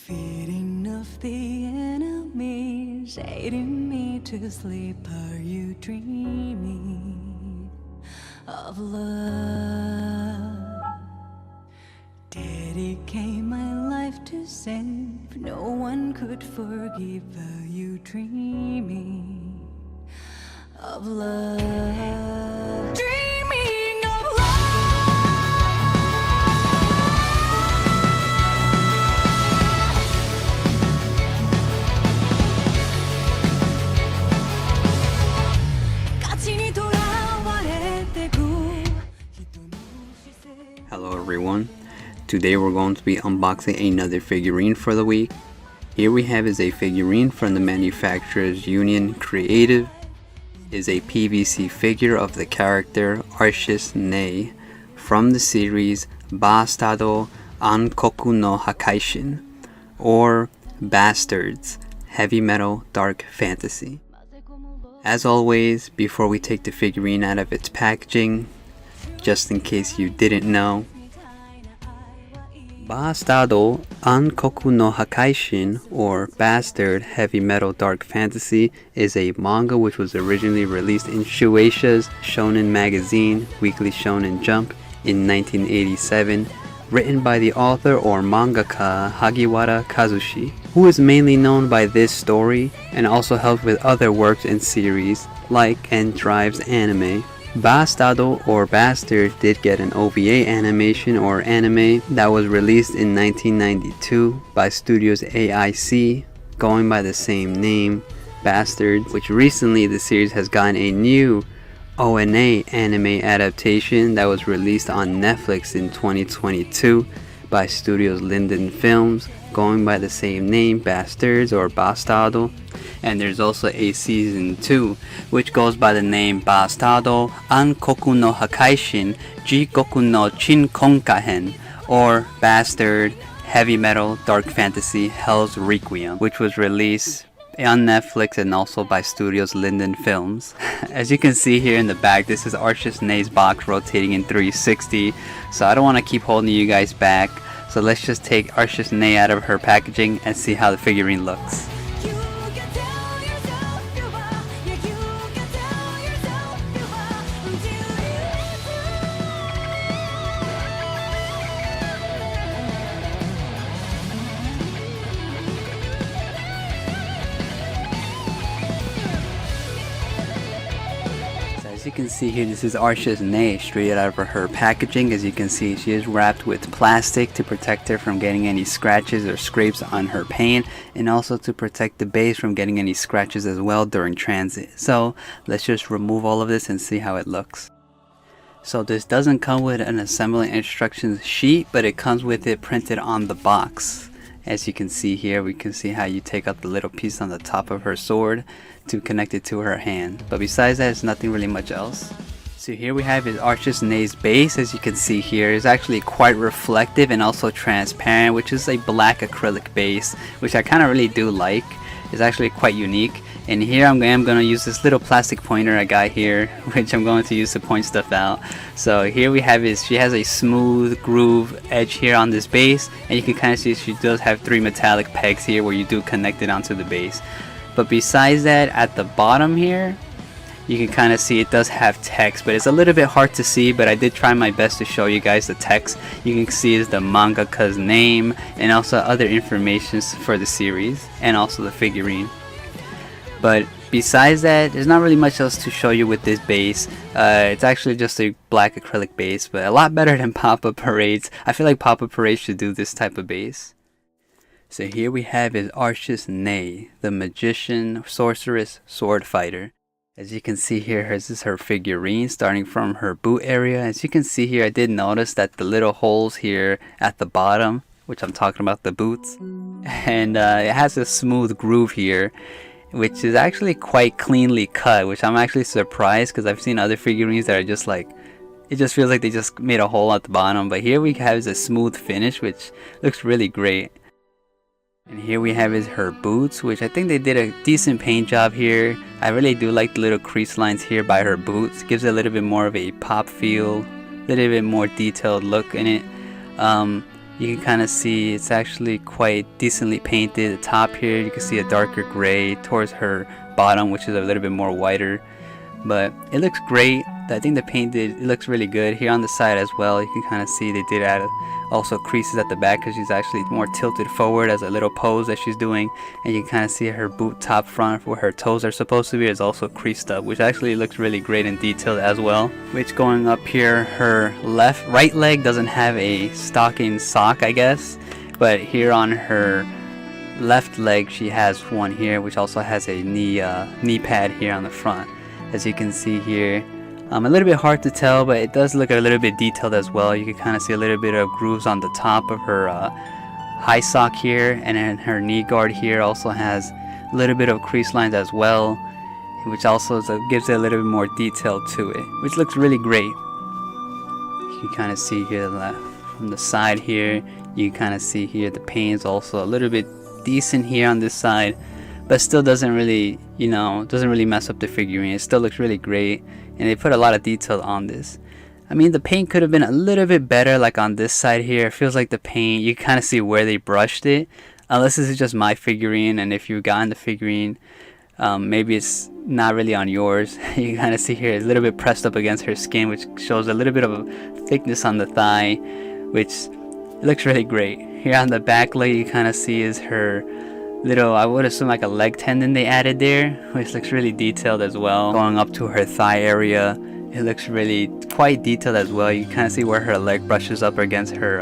Feeding of the enemies, aiding me to sleep. Are you dreaming of love? Dedicate my life to sin. No one could forgive. Are you dreaming of love? Dreaming of Hello everyone, today we're going to be unboxing another figurine for the week. Here we have is a figurine from the Manufacturers Union Creative. It is a PVC figure of the character Arshes Nei from the series Bastardo Ankoku no Hakaishin, or Bastards, Heavy Metal Dark Fantasy. As always, before we take the figurine out of its packaging, just in case you didn't know, Bastardo Ankoku no Hakaishin, or Bastard Heavy Metal Dark Fantasy, is a manga which was originally released in Shueisha's Shonen magazine, Weekly Shonen Jump, in 1987, written by the author or mangaka Hagiwara Kazushi, who is mainly known by this story and also helped with other works and series like and drives anime. Bastardo or Bastard did get an OVA animation or anime that was released in 1992 by Studios AIC, going by the same name, Bastards, which recently the series has gotten a new ONA anime adaptation that was released on Netflix in 2022 by Studios Linden Films, going by the same name, Bastards or Bastardo. And there's also a season 2 which goes by the name Bastardo Ankoku no Hakaishin Jigoku no Chinkonkahen, or Bastard Heavy Metal Dark Fantasy Hell's Requiem, which was released on Netflix and also by Studios Linden Films. As you can see here in the back, this is Arshes Nei's box rotating in 360, so I don't want to keep holding you guys back, so let's just take Arshes Nei out of her packaging and see how the figurine looks. As you can see here, this is Arshes Nei straight out of her packaging. As you can see, she is wrapped with plastic to protect her from getting any scratches or scrapes on her paint, and also to protect the base from getting any scratches as well during transit. So let's just remove all of this and see how it looks. So this doesn't come with an assembly instructions sheet, but it comes with it printed on the box. As you can see here, we can see how you take out the little piece on the top of her sword to connect it to her hand. But besides that, it's nothing really much else. So here we have is Arshes Nei's base. As you can see here, it's actually quite reflective and also transparent, which is a black acrylic base, which I kind of really do like. It's actually quite unique. And here I'm going to use this little plastic pointer I got here, which I'm going to use to point stuff out. So here we have is she has a smooth groove edge here on this base, and you can kind of see she does have 3 metallic pegs here where you do connect it onto the base. But besides that, at the bottom here, you can kind of see it does have text, but it's a little bit hard to see, but I did try my best to show you guys the text. You can see is the mangaka's name and also other information for the series and also the figurine. But besides that, there's not really much else to show you with this base. It's actually just a black acrylic base, but a lot better than Pop-Up Parades. I feel like Pop-Up Parades should do this type of base. So here we have is Arshes Nei, the magician, sorceress, sword fighter. As you can see here, this is her figurine starting from her boot area. As you can see here, I did notice that the little holes here at the bottom, which I'm talking about the boots, and it has a smooth groove here, which is actually quite cleanly cut, which I'm actually surprised because I've seen other figurines that are just like, it just feels like they just made a hole at the bottom. But here we have a smooth finish, which looks really great. And here we have is her boots, which I think they did a decent paint job here. I really do like the little crease lines here by her boots. Gives it a little bit more of a pop feel, a little bit more detailed look in it. You can kind of see it's actually quite decently painted. The top here, you can see a darker gray towards her bottom, which is a little bit more whiter. But it looks great. I think the paint it looks really good. Here on the side as well, you can kind of see they did add also creases at the back because she's actually more tilted forward as a little pose that she's doing. And you can kind of see her boot top front where her toes are supposed to be is also creased up, which actually looks really great and detailed as well. Which going up here, her right leg doesn't have a stocking sock, I guess. But here on her left leg, she has one here, which also has a knee pad here on the front. As you can see here, a little bit hard to tell, but it does look a little bit detailed as well. You can kind of see a little bit of grooves on the top of her high sock here, and then her knee guard here also has a little bit of crease lines as well, which also gives it a little bit more detail to it, which looks really great. You can kind of see here from the side here, you can kind of see here the paint's also a little bit decent here on this side, but still doesn't really, doesn't really mess up the figurine. It still looks really great, and they put a lot of detail on this. I mean, the paint could have been a little bit better, like on this side here. It feels like the paint, you kind of see where they brushed it, unless this is just my figurine, and if you've gotten the figurine, maybe it's not really on yours. You can kind of see here it's a little bit pressed up against her skin, which shows a little bit of a thickness on the thigh, which looks really great. Here on the back leg, you kind of see is her little, I would assume like a leg tendon they added there, which looks really detailed as well. Going up to her thigh area, it looks really quite detailed as well. You can kind of see where her leg brushes up against her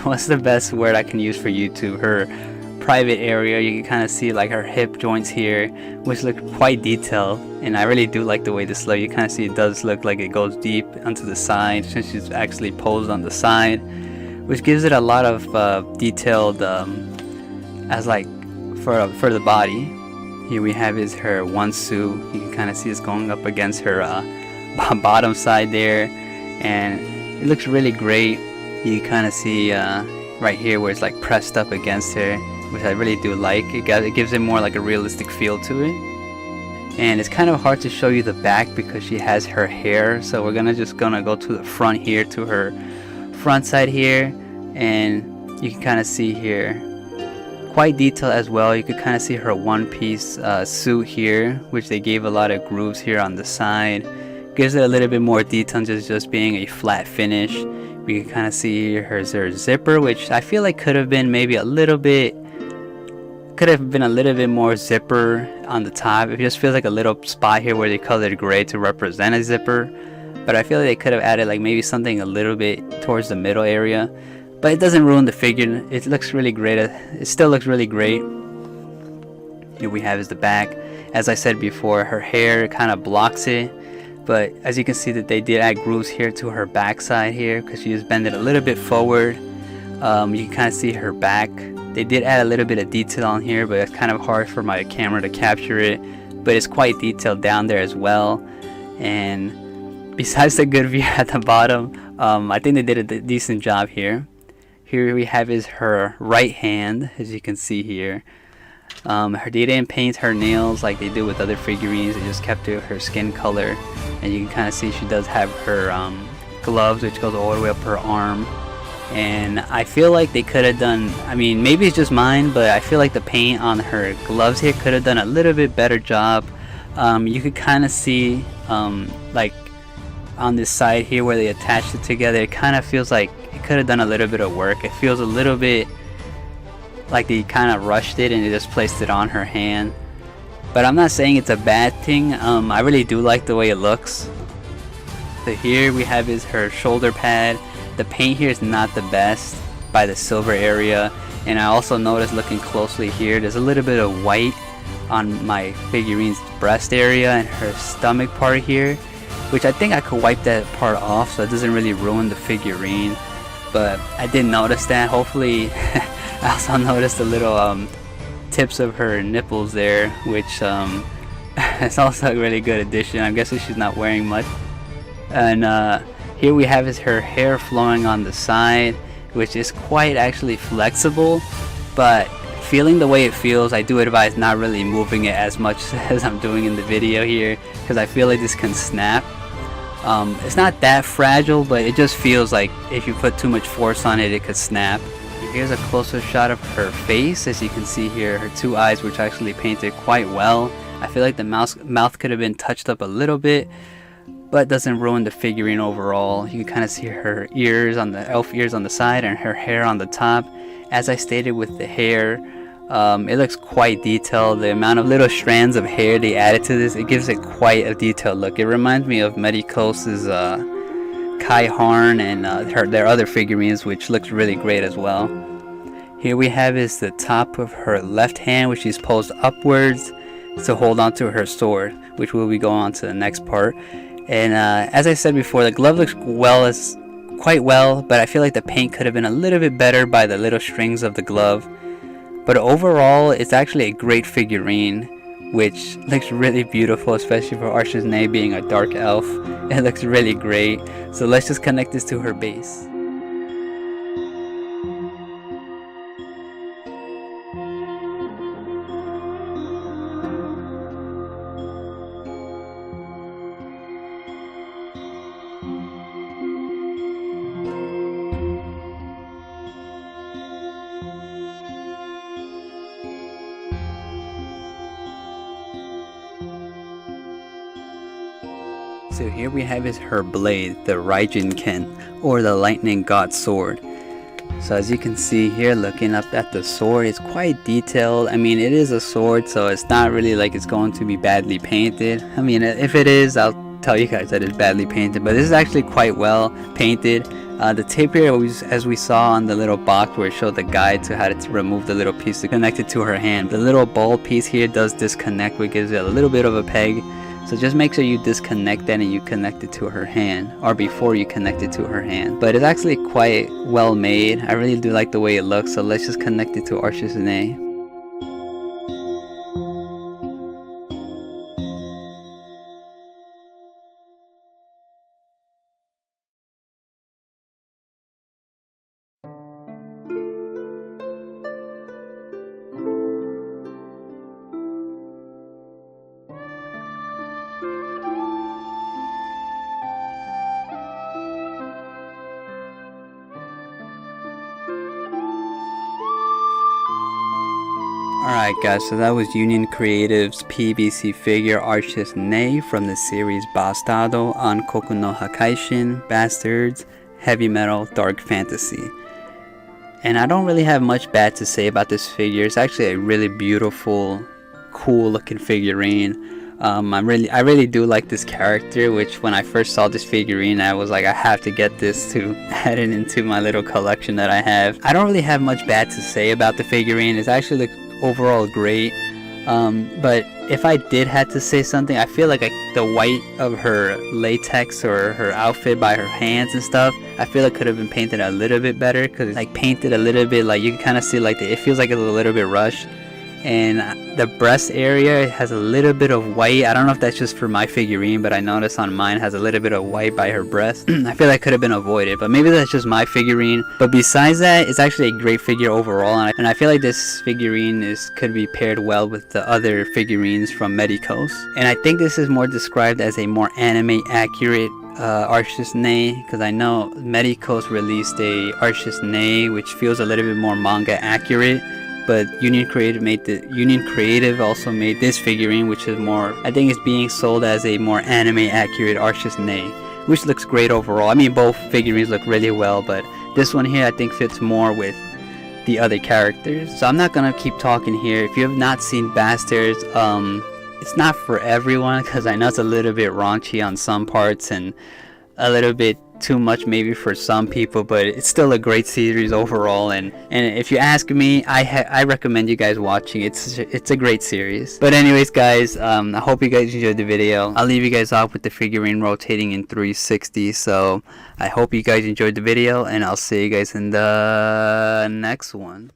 what's the best word I can use for YouTube, her private area. You can kind of see like her hip joints here, which look quite detailed, and I really do like the way this looks. You kind of see it does look like it goes deep onto the side since she's actually posed on the side, which gives it a lot of detailed as like for the body. Here we have is her one suit. You can kind of see it's going up against her bottom side there, and it looks really great. You kind of see right here where it's like pressed up against her, which I really do like. It gives it more like a realistic feel to it. And it's kind of hard to show you the back because she has her hair, so we're gonna go to the front here, to her front side here, and you can kind of see here quite detailed as well. You could kind of see her one-piece suit here, which they gave a lot of grooves here on the side. Gives it a little bit more detail than just being a flat finish. We can kind of see here her zipper, which I feel like could have been maybe a little bit more zipper on the top. It just feels like a little spot here where they colored gray to represent a zipper, but I feel like they could have added like maybe something a little bit towards the middle area. But it doesn't ruin the figure. It looks really great. It still looks really great. Here we have is the back. As I said before, her hair kind of blocks it. But as you can see that they did add grooves here to her back side here because she just bent it a little bit forward. You can kind of see her back. They did add a little bit of detail on here, but it's kind of hard for my camera to capture it. But it's quite detailed down there as well. And besides the good view at the bottom, I think they did a decent job here. Here we have is her right hand, as you can see here. They didn't paint her nails like they do with other figurines. They just kept it her skin color, and you can kind of see she does have her gloves, which goes all the way up her arm. And I feel like they could have done, I mean, maybe it's just mine, but I feel like the paint on her gloves here could have done a little bit better job. You could kind of see like on this side here where they attached it together, it kind of feels like it could have done a little bit of work. It feels a little bit like they kind of rushed it and they just placed it on her hand, but I'm not saying it's a bad thing. I really do like the way it looks. So here we have is her shoulder pad. The paint here is not the best by the silver area, and I also noticed looking closely here there's a little bit of white on my figurine's breast area and her stomach part here, which I think I could wipe that part off so it doesn't really ruin the figurine. But I did notice that. Hopefully I also noticed the little tips of her nipples there, which is also a really good addition. I'm guessing she's not wearing much. And here we have is her hair flowing on the side, which is quite actually flexible, but feeling the way it feels, I do advise not really moving it as much as I'm doing in the video here, because I feel like this can snap. It's not that fragile, but it just feels like if you put too much force on it, it could snap. Here's a closer shot of her face. As you can see here, her two eyes, which actually painted quite well. I feel like the mouth could have been touched up a little bit, but doesn't ruin the figurine overall. You can kind of see her ears on the elf ears on the side and her hair on the top. As I stated with the hair, it looks quite detailed. The amount of little strands of hair they added to this, it gives it quite a detailed look. It reminds me of Medicos' Kai Harn and their other figurines, which looks really great as well. Here we have is the top of her left hand, which is posed upwards to hold on to her sword, which will be going on to the next part. And as I said before, the glove looks quite well, but I feel like the paint could have been a little bit better by the little strings of the glove. But overall, it's actually a great figurine, which looks really beautiful, especially for Arshes Nei being a dark elf. It looks really great. So let's just connect this to her base. So here we have is her blade, the Raijin-ken, or the lightning god sword. So as you can see here, looking up at the sword, it's quite detailed. I mean, it is a sword, so it's not really like it's going to be badly painted. I mean, if it is, I'll tell you guys that it's badly painted, but this is actually quite well painted. The tip here, as we saw on the little box where it showed the guide to how to remove the little piece to connect it to her hand. The little ball piece here does disconnect, which gives it a little bit of a peg. So just make sure you disconnect that and you connect it to her hand, or before you connect it to her hand. But it's actually quite well made. I really do like the way it looks, so let's just connect it to Arshes Nei. Alright guys, so that was Union Creative's PVC figure Arshes Nei from the series Bastardo,暗黒の破壊神, Bastards, Heavy Metal, Dark Fantasy. And I don't really have much bad to say about this figure. It's actually a really beautiful, cool looking figurine. I really do like this character, which when I first saw this figurine, I was like, I have to get this to add it into my little collection that I have. I don't really have much bad to say about the figurine. It's actually overall great, but if I did have to say something, I feel like the white of her latex or her outfit by her hands and stuff, I feel it could have been painted a little bit better, because like painted a little bit, like you can kind of see like it feels like it's a little bit rushed. And the breast area has a little bit of white. I don't know if that's just for my figurine, but I noticed on mine has a little bit of white by her breast. I feel that could have been avoided, but maybe that's just my figurine. But besides that, it's actually a great figure overall, and I feel like this figurine could be paired well with the other figurines from Medicos. And I think this is more described as a more anime accurate Arshes Nei, because I know Medicos released a Arshes Nei which feels a little bit more manga accurate. But Union Creative also made this figurine, which is more, I think it's being sold as a more anime accurate Arshes Nei, which looks great overall. I mean, both figurines look really well, but this one here I think fits more with the other characters. So I'm not gonna keep talking here. If you have not seen Bastards, it's not for everyone, because I know it's a little bit raunchy on some parts and a little bit too much maybe for some people, but it's still a great series overall, and if you ask me, I recommend you guys watching. It's a great series. But anyways guys, I hope you guys enjoyed the video. I'll leave you guys off with the figurine rotating in 360, so I hope you guys enjoyed the video, and I'll see you guys in the next one.